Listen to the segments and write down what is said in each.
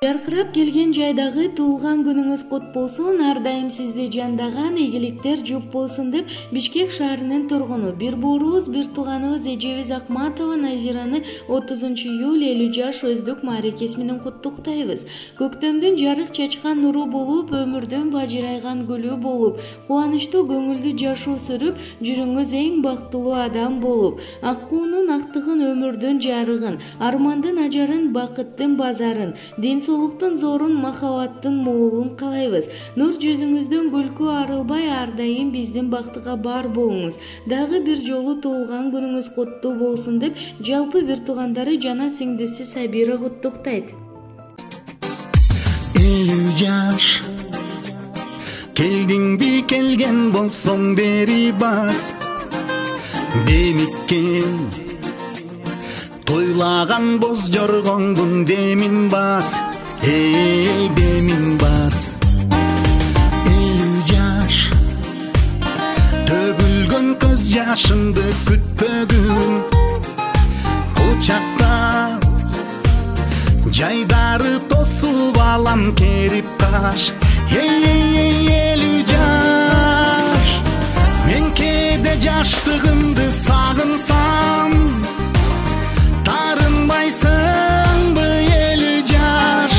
Жаркырап келген жайдагы туулган күнүңүз кут болсун, ар дайым сизди жандаган ийгиликтер жуп болсун деп Бишкек шаарынын тургуну бир бууруубуз, бир тууганыбыз Эжебиз Акматова Назираны 30 июль 50 жаш өздүк мааракеси менен куттуктайбыз. Көктөмдүн жарык чачкан нуру болуп, өмүрдөн бажырайган гүлү болуп, кубанычтуу көңүлдү жашоо сүрүп, жүрүңүз эң бактылуу адам болуп, аккуунун актыгын, өмүрдүн жарыгын, армандын ажарын, бакыттын базарын, солуктун зорун, махабаттын моолун каалайбыз. Нур жүзүңүздөн күлкү арылбай, ар дайым биздин бактыга бар болуңуз. Дагы бир жолу туулган күнүңүз куттуу болсун деп жалпы бир туугандары жана сиңдиси Сабира куттуктайт. 50 жаш келдиңби, келген болсоң бери бас. Демиккен тойлаган боз жоргоңдун демин бас. Эй, демин бас. 50 жаш төгүлгөн көз жашыңды күтпөгүн. Кучакта жайдары тосуп алам керип каш. Эй, 50 жаш мен кээде жаштыгымды сагынсам, тарынбайсыңбы 50 жаш?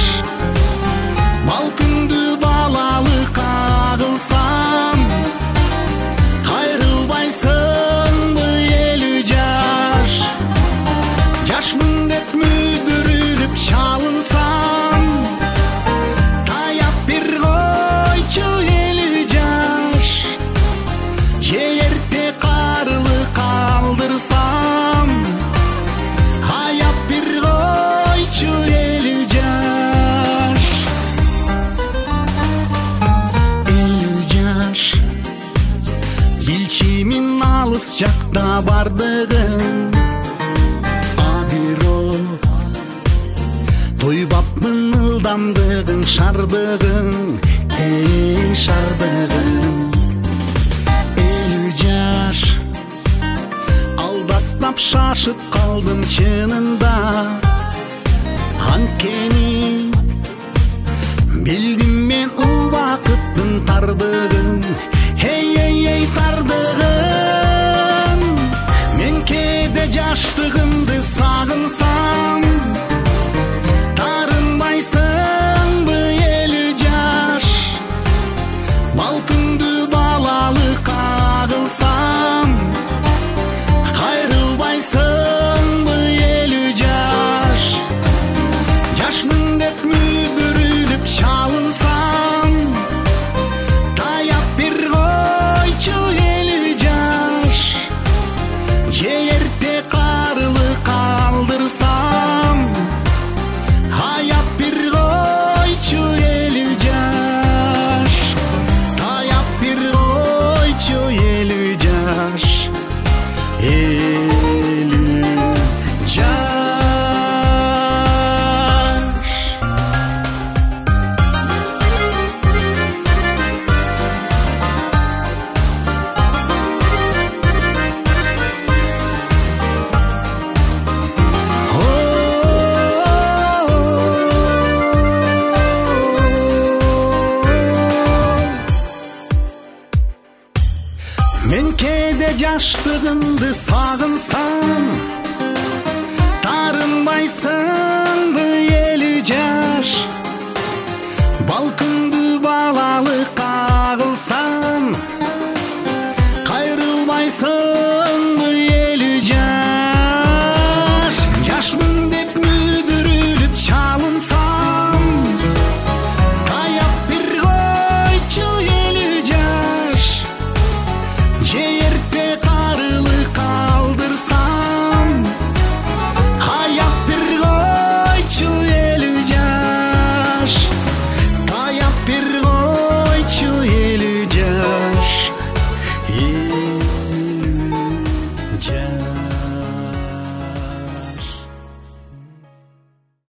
Бал күндү балалыкка кылсам, кайрылбайсыңбы 50 жаш? Жашмын деп мүдүрүлүп чалынсам, таяп бир койчу 50 жаш. Же эрте карылык калдырсам, аяп бир койчу 50 жаш. 50 жаш билчимин алыс жакта бардыгын, абирок тойбапмын ылдамдыгын, шардыгын, эй шардыгын. 50 жаш алдастап шашып калдым чынында, анткени билдим мен убакыттын тардыгын. Эй, тардыгын, мен кээде жаштыгымды сагынсам, тарынбайсыңбы 50 жаш? Бал күндү балалыкка кылсам, кайрылбайсыңбы 50 жаш? Жашмын деп мүдүрүлүп чалынсам, таяп бир койчу 50 жаш. Же эрте карылык калдырсам, аяп бир койчу 50 жаш. Таяп бир койчу 50 жаш. 50 жаш. Мен кээде жаштыгымды сагынсам,